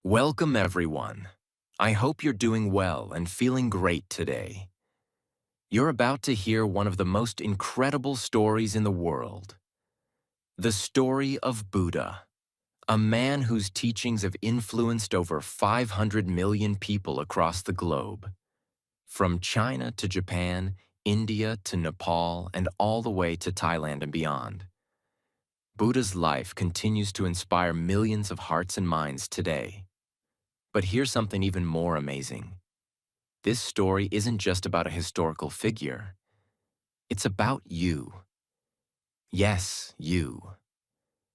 Welcome, everyone. I hope you're doing well and feeling great today. You're about to hear one of the most incredible stories in the world. The story of Buddha, a man whose teachings have influenced over 500 million people across the globe. From China to Japan, India to Nepal, and all the way to Thailand and beyond. Buddha's life continues to inspire millions of hearts and minds today. But here's something even more amazing. This story isn't just about a historical figure. It's about you. Yes, you.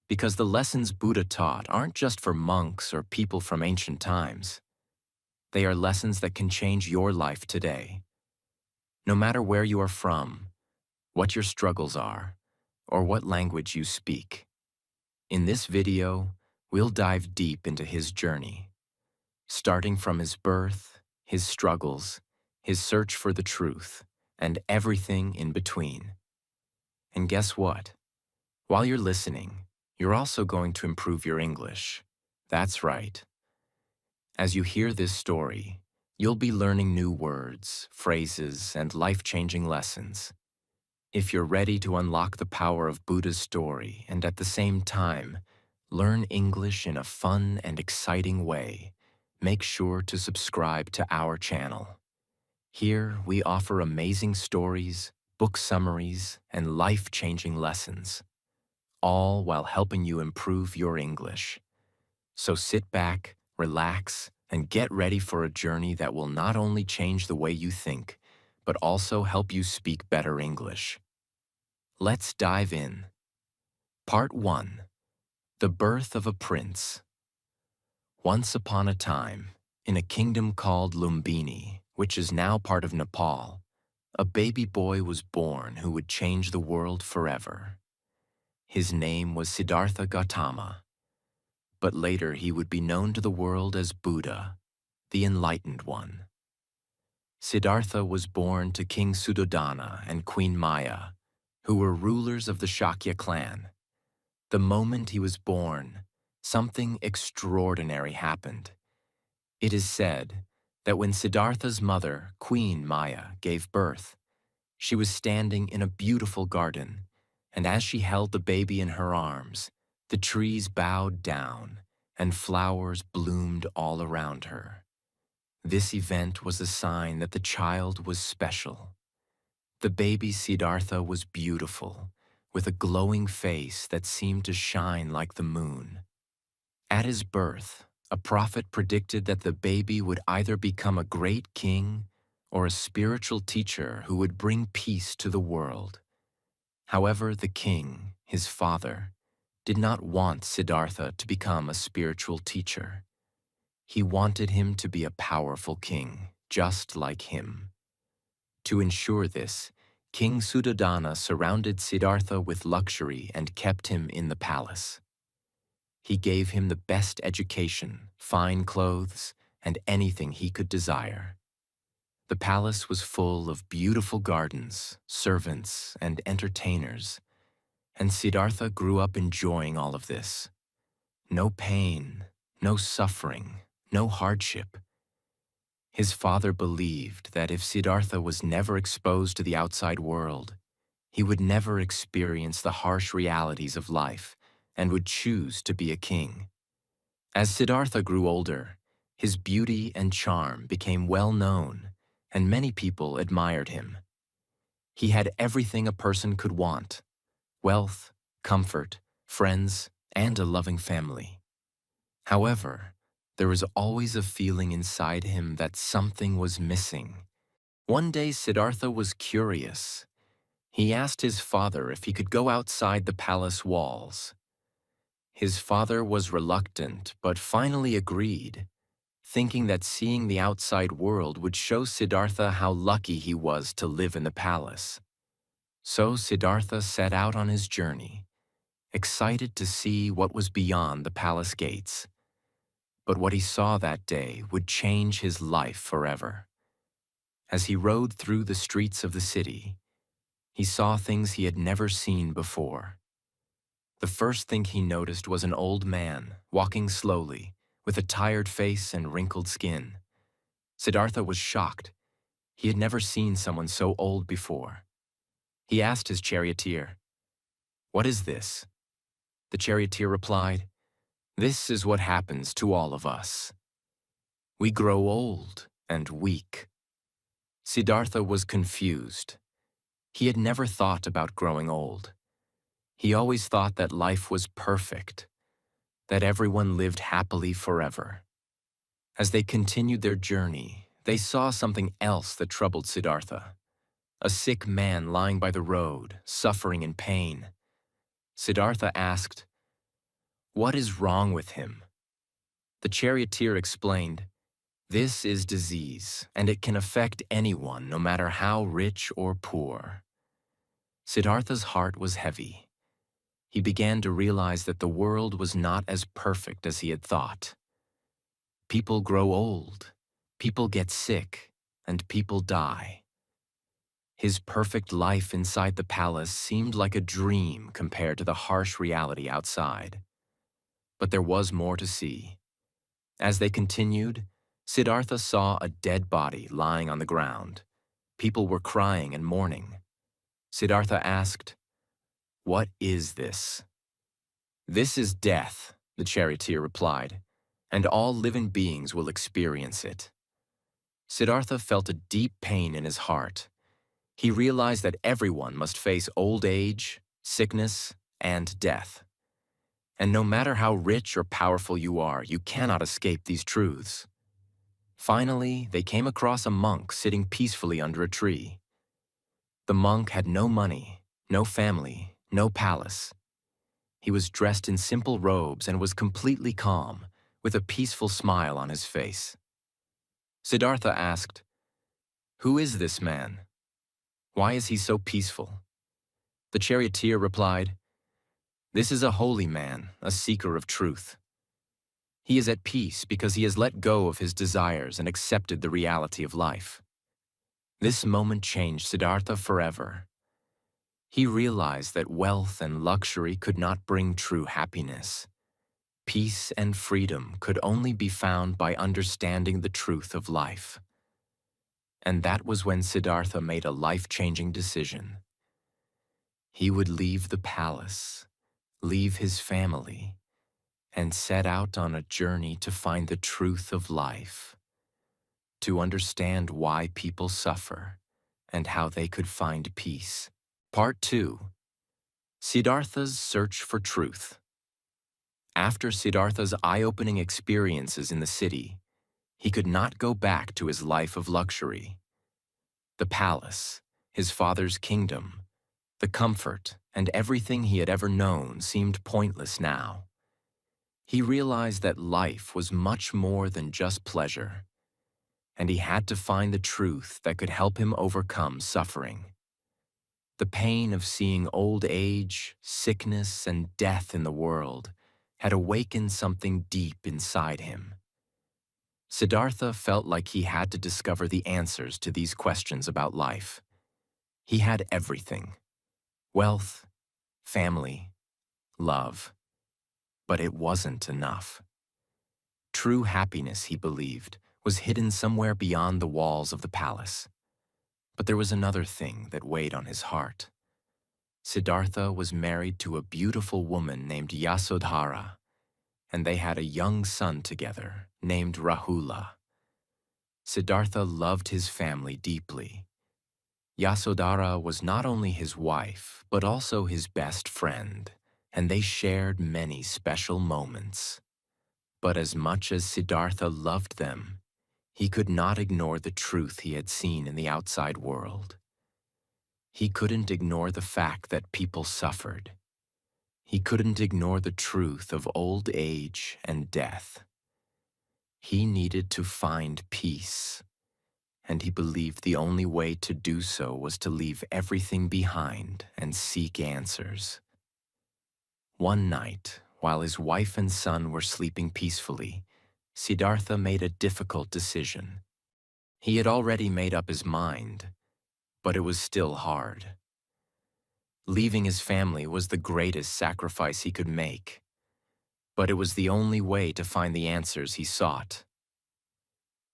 Because the lessons Buddha taught aren't just for monks or people from ancient times. They are lessons that can change your life today. No matter where you are from, what your struggles are, or what language you speak. In this video, we'll dive deep into his journey, starting from his birth, his struggles, his search for the truth, and everything in between. And guess what? While you're listening, you're also going to improve your English. That's right. As you hear this story, you'll be learning new words, phrases, and life-changing lessons. If you're ready to unlock the power of Buddha's story and at the same time, learn English in a fun and exciting way, make sure to subscribe to our channel. Here, we offer amazing stories, book summaries, and life-changing lessons, all while helping you improve your English. So sit back, relax, and get ready for a journey that will not only change the way you think, but also help you speak better English. Let's dive in. Part 1. The Birth of a Prince. Once upon a time, in a kingdom called Lumbini, which is now part of Nepal, a baby boy was born who would change the world forever. His name was Siddhartha Gautama, but later he would be known to the world as Buddha, the Enlightened One. Siddhartha was born to King Suddhodana and Queen Maya, who were rulers of the Shakya clan. The moment he was born, something extraordinary happened. It is said that when Siddhartha's mother, Queen Maya, gave birth, she was standing in a beautiful garden, and as she held the baby in her arms, the trees bowed down and flowers bloomed all around her. This event was a sign that the child was special. The baby Siddhartha was beautiful, with a glowing face that seemed to shine like the moon. At his birth, a prophet predicted that the baby would either become a great king or a spiritual teacher who would bring peace to the world. However, the king, his father, did not want Siddhartha to become a spiritual teacher. He wanted him to be a powerful king, just like him. To ensure this, King Suddhodana surrounded Siddhartha with luxury and kept him in the palace. He gave him the best education, fine clothes, and anything he could desire. The palace was full of beautiful gardens, servants, and entertainers, and Siddhartha grew up enjoying all of this. No pain, no suffering, no hardship. His father believed that if Siddhartha was never exposed to the outside world, he would never experience the harsh realities of life and would choose to be a king. As Siddhartha grew older, his beauty and charm became well known, and many people admired him. He had everything a person could want: wealth, comfort, friends, and a loving family. However, there was always a feeling inside him that something was missing. One day, Siddhartha was curious. He asked his father if he could go outside the palace walls. His father was reluctant, but finally agreed, thinking that seeing the outside world would show Siddhartha how lucky he was to live in the palace. So Siddhartha set out on his journey, excited to see what was beyond the palace gates. But what he saw that day would change his life forever. As he rode through the streets of the city, he saw things he had never seen before. The first thing he noticed was an old man walking slowly, with a tired face and wrinkled skin. Siddhartha was shocked. He had never seen someone so old before. He asked his charioteer, "What is this?" The charioteer replied, "This is what happens to all of us. We grow old and weak." Siddhartha was confused. He had never thought about growing old. He always thought that life was perfect, that everyone lived happily forever. As they continued their journey, they saw something else that troubled Siddhartha. A sick man lying by the road, suffering in pain. Siddhartha asked, "What is wrong with him?" The charioteer explained, "This is disease, and it can affect anyone, no matter how rich or poor." Siddhartha's heart was heavy. He began to realize that the world was not as perfect as he had thought. People grow old, people get sick, and people die. His perfect life inside the palace seemed like a dream compared to the harsh reality outside. But there was more to see. As they continued, Siddhartha saw a dead body lying on the ground. People were crying and mourning. Siddhartha asked, "What is this?" "This is death," the charioteer replied, "and all living beings will experience it." Siddhartha felt a deep pain in his heart. He realized that everyone must face old age, sickness, and death. And no matter how rich or powerful you are, you cannot escape these truths. Finally, they came across a monk sitting peacefully under a tree. The monk had no money, no family, no palace. He was dressed in simple robes and was completely calm, with a peaceful smile on his face. Siddhartha asked, "Who is this man? Why is he so peaceful?" The charioteer replied, "This is a holy man, a seeker of truth. He is at peace because he has let go of his desires and accepted the reality of life." This moment changed Siddhartha forever. He realized that wealth and luxury could not bring true happiness. Peace and freedom could only be found by understanding the truth of life. And that was when Siddhartha made a life-changing decision. He would leave the palace, leave his family, and set out on a journey to find the truth of life, to understand why people suffer and how they could find peace. Part 2. Siddhartha's Search for Truth. After Siddhartha's eye-opening experiences in the city, he could not go back to his life of luxury. The palace, his father's kingdom, the comfort, and everything he had ever known seemed pointless now. He realized that life was much more than just pleasure, and he had to find the truth that could help him overcome suffering. The pain of seeing old age, sickness, and death in the world had awakened something deep inside him. Siddhartha felt like he had to discover the answers to these questions about life. He had everything: wealth, family, love. But it wasn't enough. True happiness, he believed, was hidden somewhere beyond the walls of the palace. But there was another thing that weighed on his heart. Siddhartha was married to a beautiful woman named Yasodhara, and they had a young son together named Rahula. Siddhartha loved his family deeply. Yasodhara was not only his wife, but also his best friend, and they shared many special moments. But as much as Siddhartha loved them, he could not ignore the truth he had seen in the outside world. He couldn't ignore the fact that people suffered. He couldn't ignore the truth of old age and death. He needed to find peace, and he believed the only way to do so was to leave everything behind and seek answers. One night, while his wife and son were sleeping peacefully, Siddhartha made a difficult decision. He had already made up his mind, but it was still hard. Leaving his family was the greatest sacrifice he could make. but it was the only way to find the answers he sought.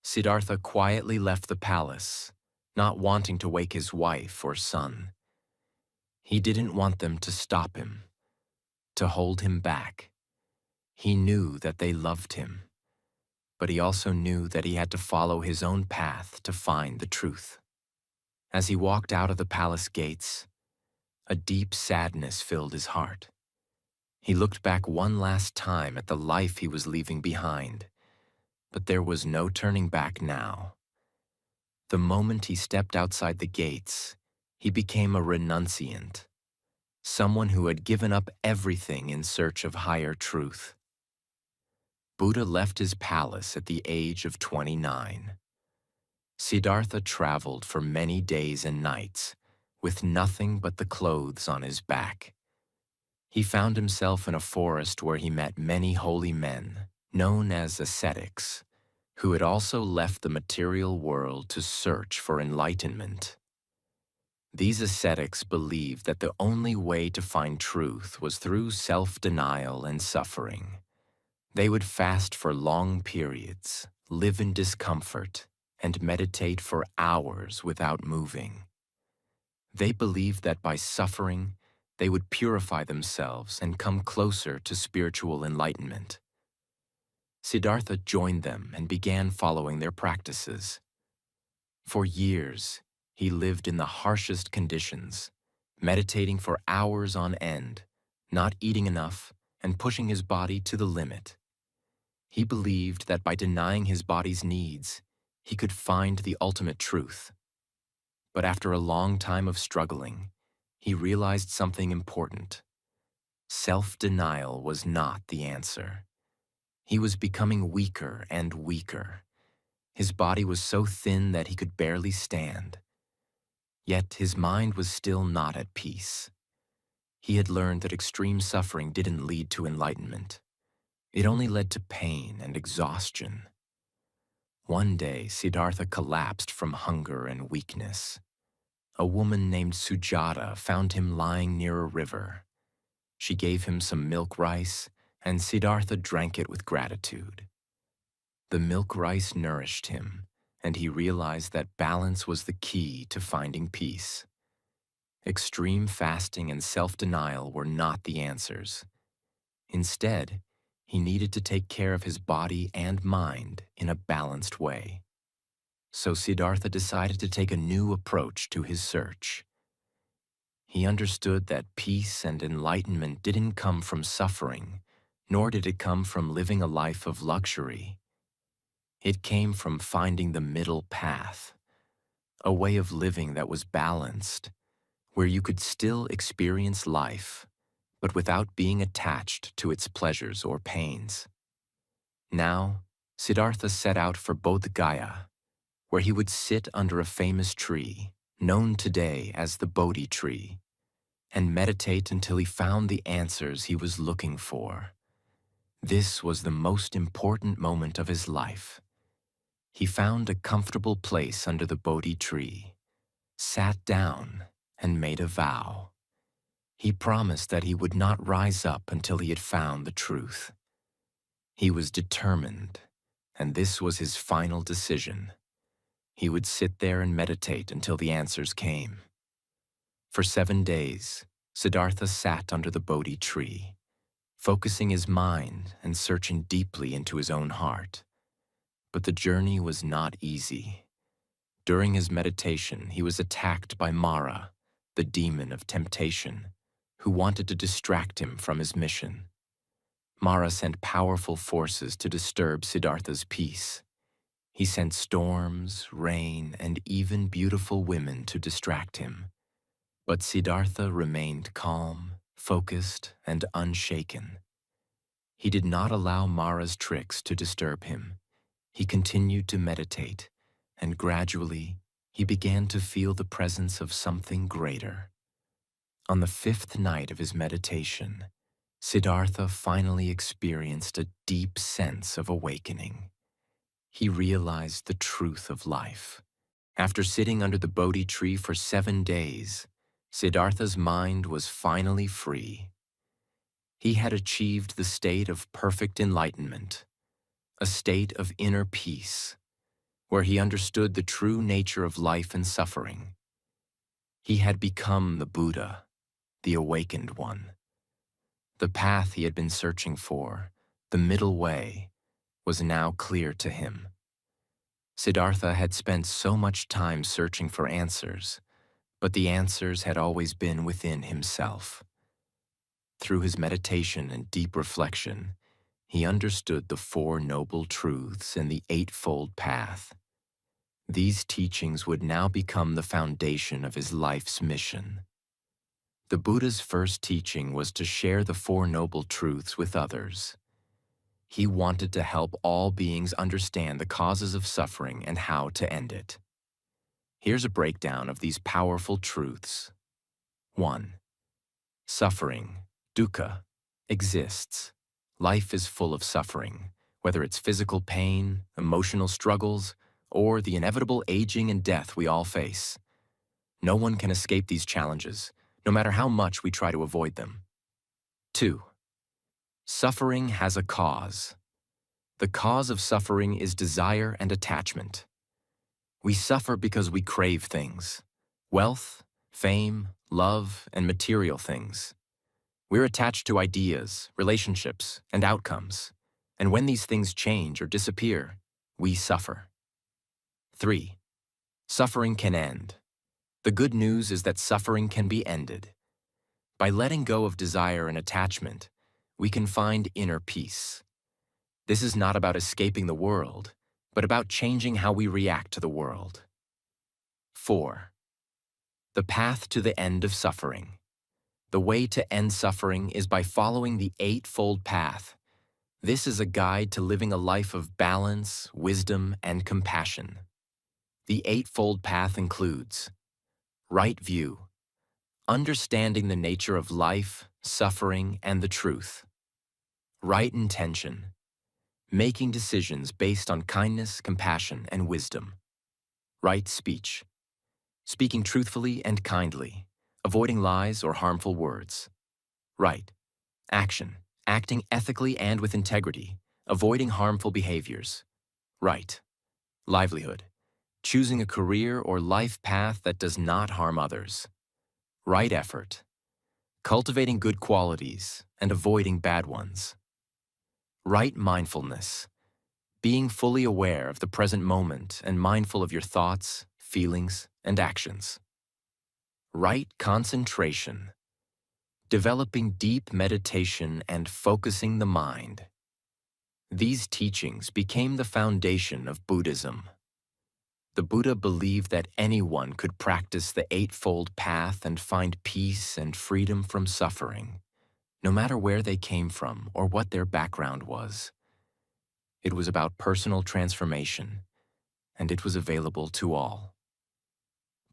Siddhartha quietly left the palace, not wanting to wake his wife or son. He didn't want them to stop him, to hold him back. He knew that they loved him, but he also knew that he had to follow his own path to find the truth. As he walked out of the palace gates, a deep sadness filled his heart. He looked back one last time at the life he was leaving behind, but there was no turning back now. The moment he stepped outside the gates, he became a renunciant, someone who had given up everything in search of higher truth. Buddha left his palace at the age of 29. Siddhartha traveled for many days and nights, with nothing but the clothes on his back. He found himself in a forest where he met many holy men, known as ascetics, who had also left the material world to search for enlightenment. These ascetics believed that the only way to find truth was through self-denial and suffering. They would fast for long periods, live in discomfort, and meditate for hours without moving. They believed that by suffering, they would purify themselves and come closer to spiritual enlightenment. Siddhartha joined them and began following their practices. For years, he lived in the harshest conditions, meditating for hours on end, not eating enough, and pushing his body to the limit. He believed that by denying his body's needs, he could find the ultimate truth. But after a long time of struggling, he realized something important. Self-denial was not the answer. He was becoming weaker and weaker. His body was so thin that he could barely stand. Yet his mind was still not at peace. He had learned that extreme suffering didn't lead to enlightenment. It only led to pain and exhaustion. One day, Siddhartha collapsed from hunger and weakness. A woman named Sujata found him lying near a river. She gave him some milk rice, and Siddhartha drank it with gratitude. The milk rice nourished him, and he realized that balance was the key to finding peace. Extreme fasting and self-denial were not the answers. Instead, he needed to take care of his body and mind in a balanced way. So Siddhartha decided to take a new approach to his search. He understood that peace and enlightenment didn't come from suffering, nor did it come from living a life of luxury. It came from finding the middle path, a way of living that was balanced, where you could still experience life, but without being attached to its pleasures or pains. Now, Siddhartha set out for Bodh Gaya, where he would sit under a famous tree, known today as the Bodhi tree, and meditate until he found the answers he was looking for. This was the most important moment of his life. He found a comfortable place under the Bodhi tree, sat down, and made a vow. He promised that he would not rise up until he had found the truth. He was determined, and this was his final decision. He would sit there and meditate until the answers came. For 7 days, Siddhartha sat under the Bodhi tree, focusing his mind and searching deeply into his own heart. But the journey was not easy. During his meditation, he was attacked by Mara, the demon of temptation, who wanted to distract him from his mission. Mara sent powerful forces to disturb Siddhartha's peace. He sent storms, rain, and even beautiful women to distract him. But Siddhartha remained calm, focused, and unshaken. He did not allow Mara's tricks to disturb him. He continued to meditate, and gradually, he began to feel the presence of something greater. On the 5th night of his meditation, Siddhartha finally experienced a deep sense of awakening. He realized the truth of life. After sitting under the Bodhi tree for 7 days, Siddhartha's mind was finally free. He had achieved the state of perfect enlightenment, a state of inner peace, where he understood the true nature of life and suffering. He had become the Buddha, the awakened one. The path he had been searching for, the middle way, was now clear to him. Siddhartha had spent so much time searching for answers, but the answers had always been within himself. Through his meditation and deep reflection, he understood the Four Noble Truths and the Eightfold Path. These teachings would now become the foundation of his life's mission. The Buddha's first teaching was to share the Four Noble Truths with others. He wanted to help all beings understand the causes of suffering and how to end it. Here's a breakdown of these powerful truths. 1. Suffering, dukkha, exists. Life is full of suffering, whether it's physical pain, emotional struggles, or the inevitable aging and death we all face. No one can escape these challenges, no matter how much we try to avoid them. 2. Suffering has a cause. The cause of suffering is desire and attachment. We suffer because we crave things: wealth, fame, love, and material things. We're attached to ideas, relationships, and outcomes, and when these things change or disappear, we suffer. 3. Suffering can end. The good news is that suffering can be ended. By letting go of desire and attachment, we can find inner peace. This is not about escaping the world, but about changing how we react to the world. 4. The path to the end of suffering. The way to end suffering is by following the Eightfold Path. This is a guide to living a life of balance, wisdom, and compassion. The Eightfold Path includes right view, understanding the nature of life, suffering, and the truth. Right intention, making decisions based on kindness, compassion, and wisdom. Right speech, speaking truthfully and kindly, avoiding lies or harmful words. Right action, acting ethically and with integrity, avoiding harmful behaviors. Right livelihood, choosing a career or life path that does not harm others. Right effort, cultivating good qualities and avoiding bad ones. Right mindfulness, being fully aware of the present moment and mindful of your thoughts, feelings, and actions. Right concentration, developing deep meditation and focusing the mind. These teachings became the foundation of Buddhism. The Buddha believed that anyone could practice the Eightfold Path and find peace and freedom from suffering, no matter where they came from or what their background was. It was about personal transformation, and it was available to all.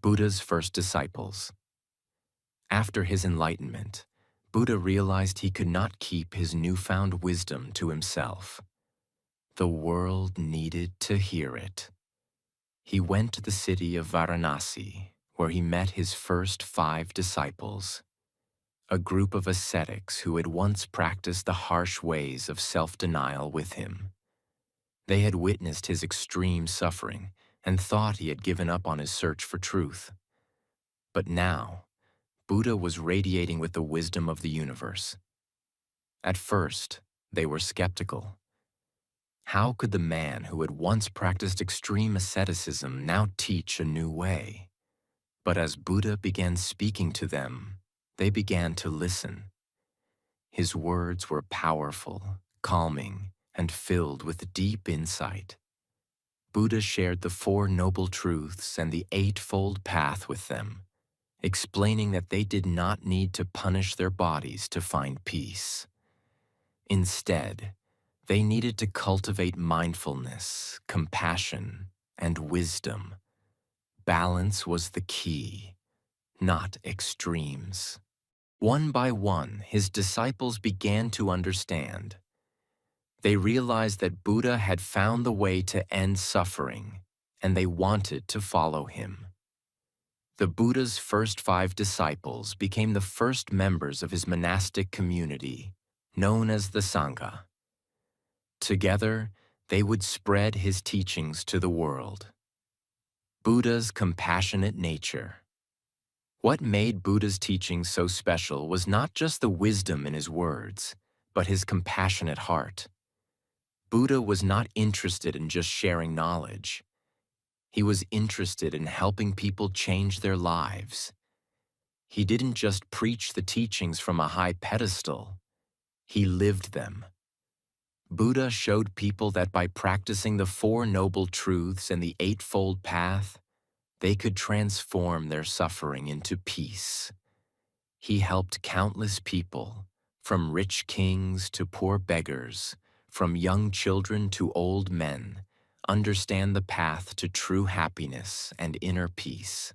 Buddha's first disciples. After his enlightenment, Buddha realized he could not keep his newfound wisdom to himself. The world needed to hear it. He went to the city of Varanasi, where he met his first 5 disciples, a group of ascetics who had once practiced the harsh ways of self-denial with him. They had witnessed his extreme suffering and thought he had given up on his search for truth. But now, Buddha was radiating with the wisdom of the universe. At first, they were skeptical. How could the man who had once practiced extreme asceticism now teach a new way? But as Buddha began speaking to them, they began to listen. His words were powerful, calming, and filled with deep insight. Buddha shared the Four Noble Truths and the Eightfold Path with them, explaining that they did not need to punish their bodies to find peace. Instead, they needed to cultivate mindfulness, compassion, and wisdom. Balance was the key, not extremes. One by one, his disciples began to understand. They realized that Buddha had found the way to end suffering, and they wanted to follow him. The Buddha's first 5 disciples became the first members of his monastic community, known as the Sangha. Together, they would spread his teachings to the world. Buddha's compassionate nature. What made Buddha's teachings so special was not just the wisdom in his words, but his compassionate heart. Buddha was not interested in just sharing knowledge. He was interested in helping people change their lives. He didn't just preach the teachings from a high pedestal, he lived them. Buddha showed people that by practicing the Four Noble Truths and the Eightfold Path, they could transform their suffering into peace. He helped countless people, from rich kings to poor beggars, from young children to old men, understand the path to true happiness and inner peace.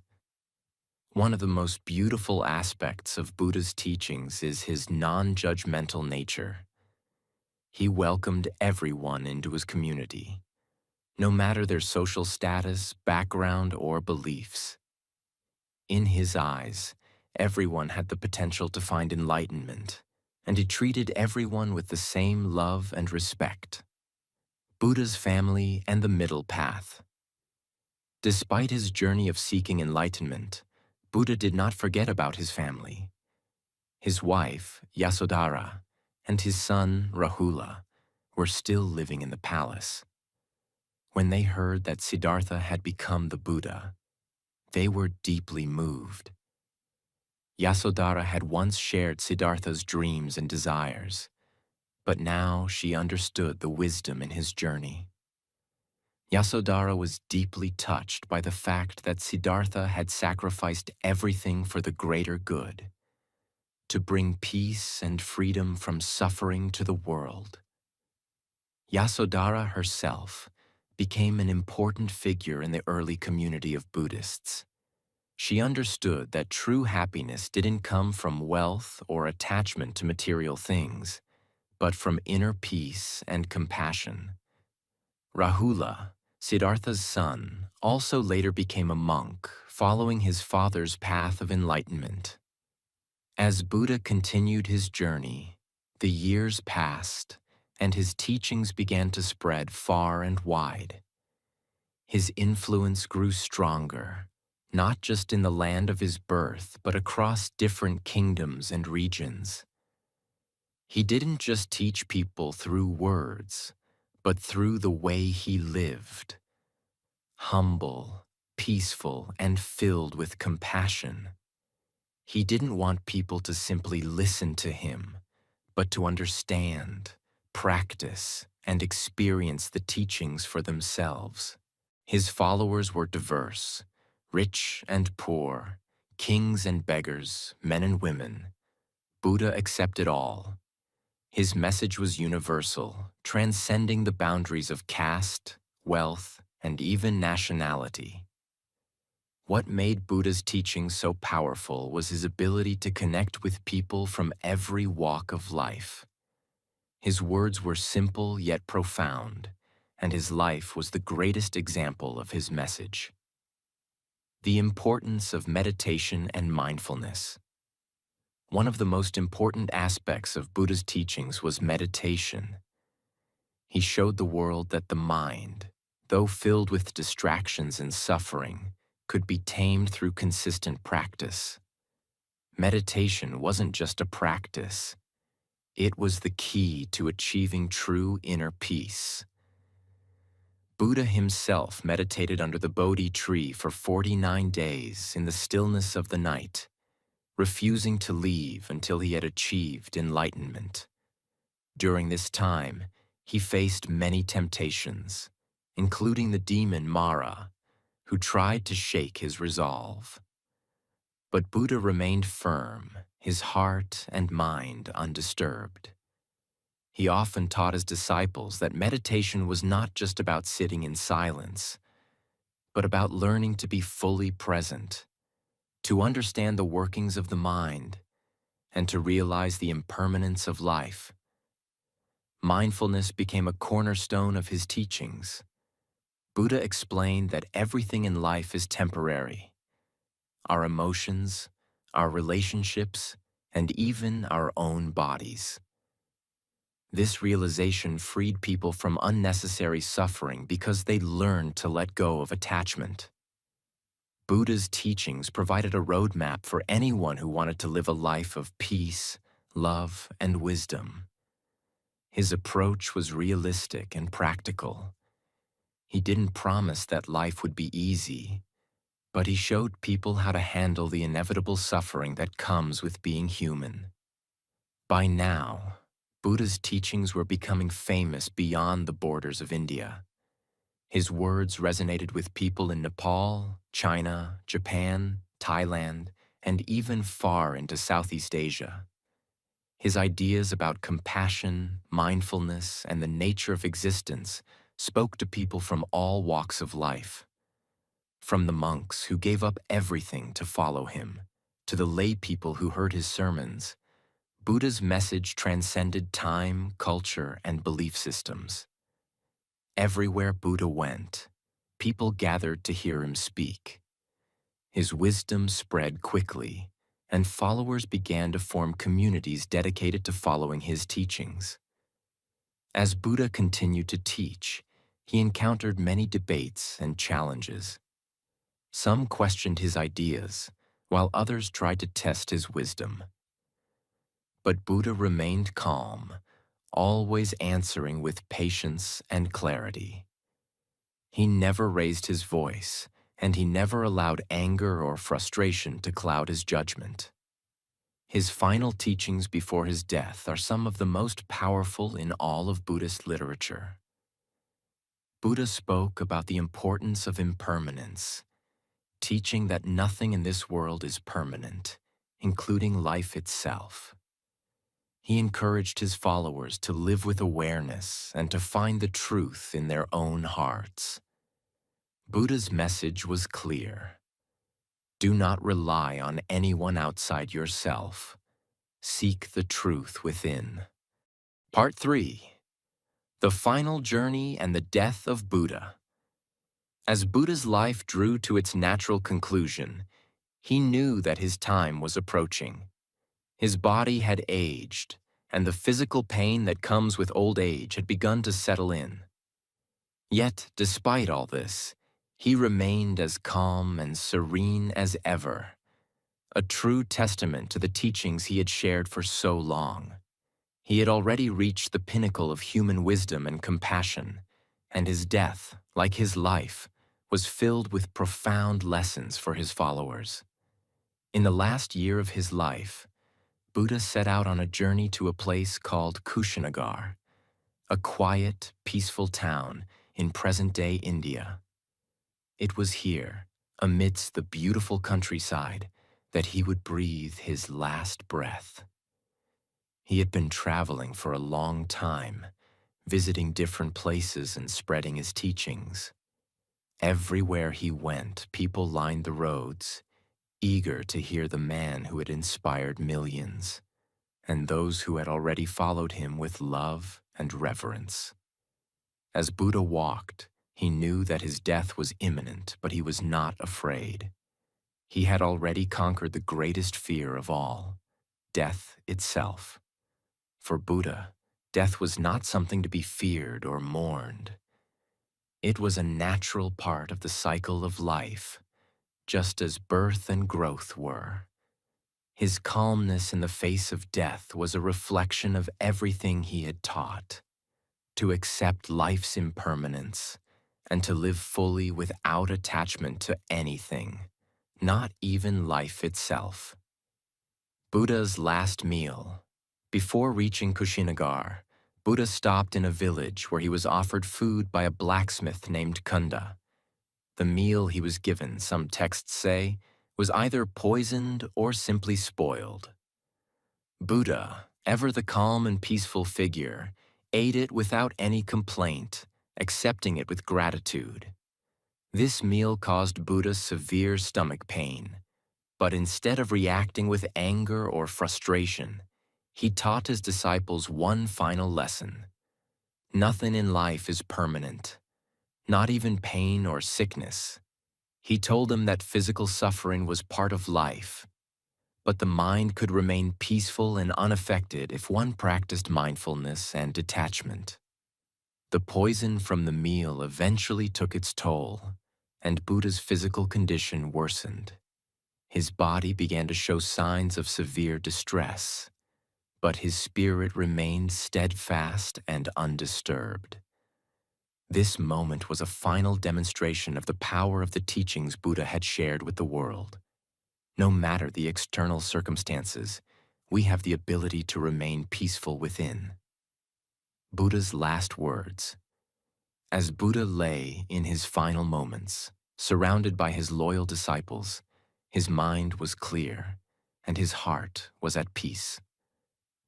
One of the most beautiful aspects of Buddha's teachings is his non-judgmental nature. He welcomed everyone into his community, no matter their social status, background, or beliefs. In his eyes, everyone had the potential to find enlightenment, and he treated everyone with the same love and respect. Buddha's family and the middle path. Despite his journey of seeking enlightenment, Buddha did not forget about his family. His wife, Yasodhara, and his son, Rahula, were still living in the palace. When they heard that Siddhartha had become the Buddha, they were deeply moved. Yasodhara had once shared Siddhartha's dreams and desires, but now she understood the wisdom in his journey. Yasodhara was deeply touched by the fact that Siddhartha had sacrificed everything for the greater good, to bring peace and freedom from suffering to the world. Yasodhara herself became an important figure in the early community of Buddhists. She understood that true happiness didn't come from wealth or attachment to material things, but from inner peace and compassion. Rahula, Siddhartha's son, also later became a monk, following his father's path of enlightenment. As Buddha continued his journey, the years passed, and his teachings began to spread far and wide. His influence grew stronger, not just in the land of his birth, but across different kingdoms and regions. He didn't just teach people through words, but through the way he lived. Humble, peaceful, and filled with compassion. He didn't want people to simply listen to him, but to understand, practice, and experience the teachings for themselves. His followers were diverse, rich and poor, kings and beggars, men and women. Buddha accepted all. His message was universal, transcending the boundaries of caste, wealth, and even nationality. What made Buddha's teaching so powerful was his ability to connect with people from every walk of life. His words were simple yet profound, and his life was the greatest example of his message. The importance of meditation and mindfulness. One of the most important aspects of Buddha's teachings was meditation. He showed the world that the mind, though filled with distractions and suffering, could be tamed through consistent practice. Meditation wasn't just a practice. It was the key to achieving true inner peace. Buddha himself meditated under the Bodhi tree for 49 days in the stillness of the night, refusing to leave until he had achieved enlightenment. During this time, he faced many temptations, including the demon Mara, who tried to shake his resolve. But Buddha remained firm, his heart and mind undisturbed. He often taught his disciples that meditation was not just about sitting in silence, but about learning to be fully present, to understand the workings of the mind, and to realize the impermanence of life. Mindfulness became a cornerstone of his teachings. Buddha explained that everything in life is temporary. Our emotions, our relationships, and even our own bodies. This realization freed people from unnecessary suffering because they learned to let go of attachment. Buddha's teachings provided a roadmap for anyone who wanted to live a life of peace, love, and wisdom. His approach was realistic and practical. He didn't promise that life would be easy, but he showed people how to handle the inevitable suffering that comes with being human. By now, Buddha's teachings were becoming famous beyond the borders of India. His words resonated with people in Nepal, China, Japan, Thailand, and even far into Southeast Asia. His ideas about compassion, mindfulness, and the nature of existence spoke to people from all walks of life. From the monks who gave up everything to follow him, to the lay people who heard his sermons, Buddha's message transcended time, culture, and belief systems. Everywhere Buddha went, people gathered to hear him speak. His wisdom spread quickly, and followers began to form communities dedicated to following his teachings. As Buddha continued to teach, he encountered many debates and challenges. Some questioned his ideas, while others tried to test his wisdom. But Buddha remained calm, always answering with patience and clarity. He never raised his voice, and he never allowed anger or frustration to cloud his judgment. His final teachings before his death are some of the most powerful in all of Buddhist literature. Buddha spoke about the importance of impermanence, teaching that nothing in this world is permanent, including life itself. He encouraged his followers to live with awareness and to find the truth in their own hearts. Buddha's message was clear. Do not rely on anyone outside yourself. Seek the truth within. Part 3. The Final Journey and the Death of Buddha. As Buddha's life drew to its natural conclusion, he knew that his time was approaching. His body had aged, and the physical pain that comes with old age had begun to settle in. Yet, despite all this, he remained as calm and serene as ever, a true testament to the teachings he had shared for so long. He had already reached the pinnacle of human wisdom and compassion, and his death, like his life, was filled with profound lessons for his followers. In the last year of his life, Buddha set out on a journey to a place called Kushinagar, a quiet, peaceful town in present-day India. It was here, amidst the beautiful countryside, that he would breathe his last breath. He had been traveling for a long time, visiting different places and spreading his teachings. Everywhere he went, people lined the roads, eager to hear the man who had inspired millions, and those who had already followed him with love and reverence. As Buddha walked, he knew that his death was imminent, but he was not afraid. He had already conquered the greatest fear of all, death itself. For Buddha, death was not something to be feared or mourned. It was a natural part of the cycle of life, just as birth and growth were. His calmness in the face of death was a reflection of everything he had taught, to accept life's impermanence and to live fully without attachment to anything, not even life itself. Buddha's last meal. Before reaching Kushinagar, Buddha stopped in a village where he was offered food by a blacksmith named Kunda. The meal he was given, some texts say, was either poisoned or simply spoiled. Buddha, ever the calm and peaceful figure, ate it without any complaint, accepting it with gratitude. This meal caused Buddha severe stomach pain, but instead of reacting with anger or frustration, he taught his disciples one final lesson. Nothing in life is permanent, not even pain or sickness. He told them that physical suffering was part of life, But the mind could remain peaceful and unaffected if one practiced mindfulness and detachment. The poison from the meal eventually took its toll, and Buddha's physical condition worsened. His body began to show signs of severe distress, but his spirit remained steadfast and undisturbed. This moment was a final demonstration of the power of the teachings Buddha had shared with the world. No matter the external circumstances, we have the ability to remain peaceful within. Buddha's last words. As Buddha lay in his final moments, surrounded by his loyal disciples, his mind was clear and his heart was at peace.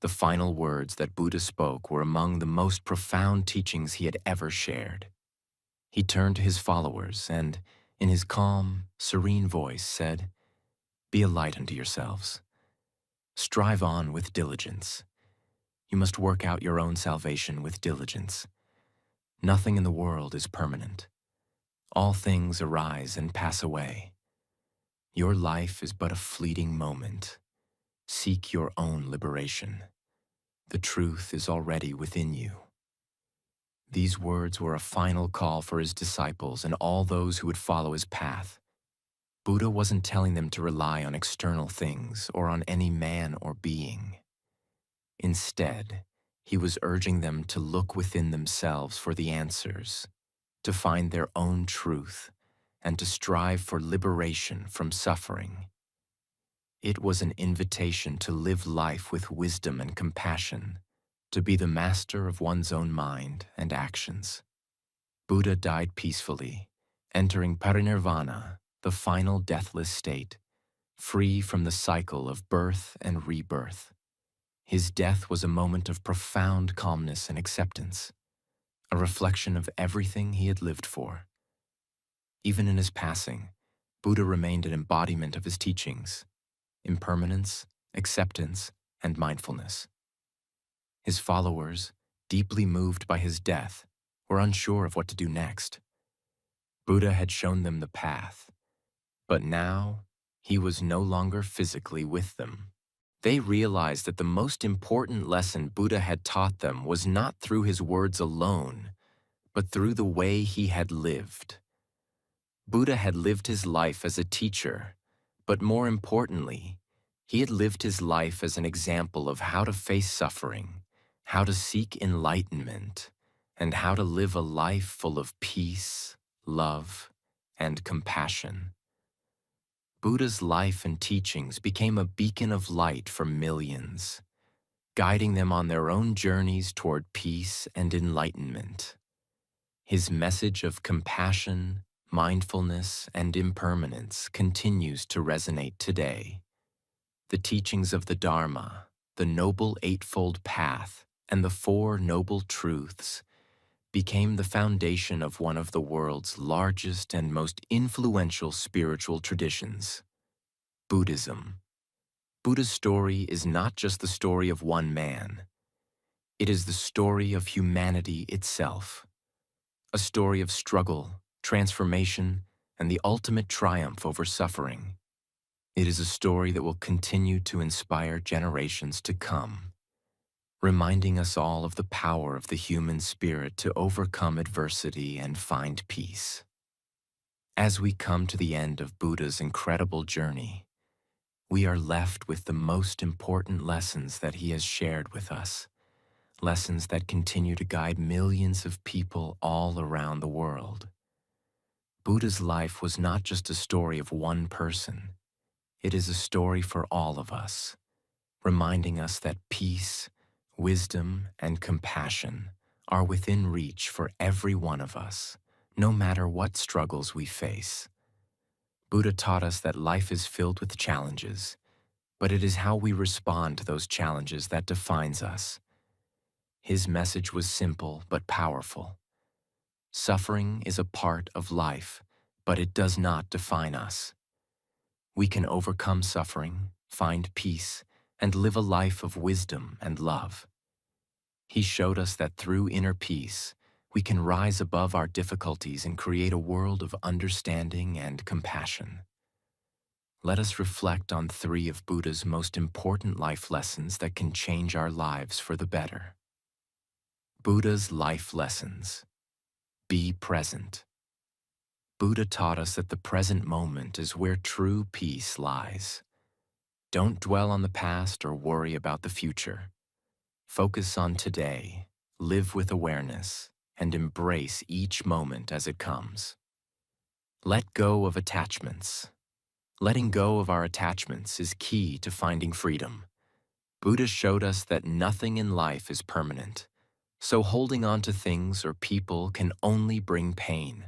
The final words that Buddha spoke were among the most profound teachings he had ever shared. He turned to his followers and, in his calm, serene voice, said, "Be a light unto yourselves. Strive on with diligence. You must work out your own salvation with diligence. Nothing in the world is permanent. All things arise and pass away. Your life is but a fleeting moment. Seek your own liberation. The truth is already within you." These words were a final call for his disciples and all those who would follow his path. Buddha wasn't telling them to rely on external things or on any man or being. Instead, he was urging them to look within themselves for the answers, to find their own truth, and to strive for liberation from suffering. It was an invitation to live life with wisdom and compassion, to be the master of one's own mind and actions. Buddha died peacefully, entering parinirvana, the final deathless state, free from the cycle of birth and rebirth. His death was a moment of profound calmness and acceptance, a reflection of everything he had lived for. Even in his passing, Buddha remained an embodiment of his teachings: impermanence, acceptance, and mindfulness. His followers, deeply moved by his death, were unsure of what to do next. Buddha had shown them the path, but now he was no longer physically with them. They realized that the most important lesson Buddha had taught them was not through his words alone, but through the way he had lived. Buddha had lived his life as a teacher, but more importantly, he had lived his life as an example of how to face suffering, how to seek enlightenment, and how to live a life full of peace, love, and compassion. Buddha's life and teachings became a beacon of light for millions, guiding them on their own journeys toward peace and enlightenment. His message of compassion, mindfulness, and impermanence continues to resonate today. The teachings of the Dharma, the Noble Eightfold Path, and the Four Noble Truths became the foundation of one of the world's largest and most influential spiritual traditions, Buddhism. Buddha's story is not just the story of one man. It is the story of humanity itself, a story of struggle, transformation, and the ultimate triumph over suffering. It is a story that will continue to inspire generations to come, reminding us all of the power of the human spirit to overcome adversity and find peace. As we come to the end of Buddha's incredible journey, we are left with the most important lessons that he has shared with us, lessons that continue to guide millions of people all around the world. Buddha's life was not just a story of one person. It is a story for all of us, reminding us that peace, wisdom, and compassion are within reach for every one of us, no matter what struggles we face. Buddha taught us that life is filled with challenges, but it is how we respond to those challenges that defines us. His message was simple but powerful. Suffering is a part of life, but it does not define us. We can overcome suffering, find peace, and live a life of wisdom and love. He showed us that through inner peace, we can rise above our difficulties and create a world of understanding and compassion. let us reflect on three of Buddha's most important life lessons that can change our lives for the better. Buddha's life lessons. Be present. Buddha taught us that the present moment is where true peace lies. Don't dwell on the past or worry about the future. Focus on today, live with awareness, and embrace each moment as it comes. Let go of attachments. Letting go of our attachments is key to finding freedom. Buddha showed us that nothing in life is permanent, so holding on to things or people can only bring pain.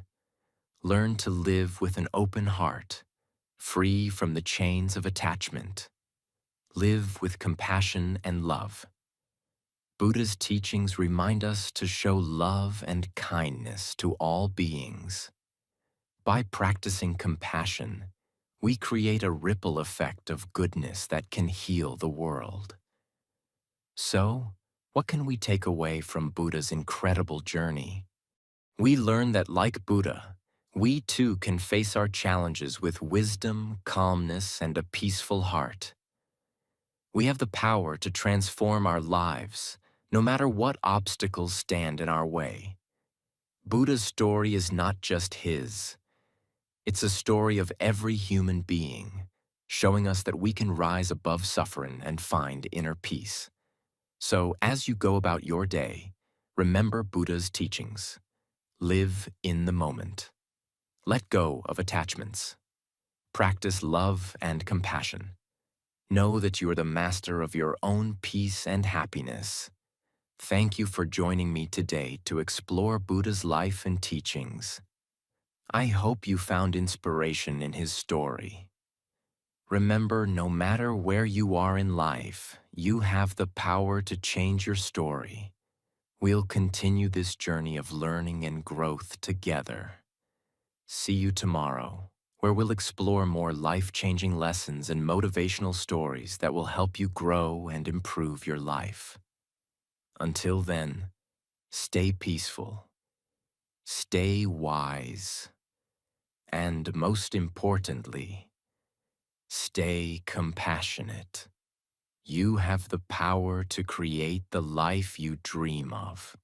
Learn to live with an open heart, free from the chains of attachment. Live with compassion and love. Buddha's teachings remind us to show love and kindness to all beings. By practicing compassion, we create a ripple effect of goodness that can heal the world. So, what can we take away from Buddha's incredible journey? We learn that, like Buddha, we too can face our challenges with wisdom, calmness, and a peaceful heart. We have the power to transform our lives, no matter what obstacles stand in our way. Buddha's story is not just his. It's a story of every human being, showing us that we can rise above suffering and find inner peace. So, as you go about your day, remember Buddha's teachings. Live in the moment. Let go of attachments. Practice love and compassion. Know that you are the master of your own peace and happiness. Thank you for joining me today to explore Buddha's life and teachings. I hope you found inspiration in his story. Remember, no matter where you are in life, you have the power to change your story. We'll continue this journey of learning and growth together. See you tomorrow, where we'll explore more life-changing lessons and motivational stories that will help you grow and improve your life. Until then, stay peaceful, stay wise, and most importantly, stay compassionate. You have the power to create the life you dream of.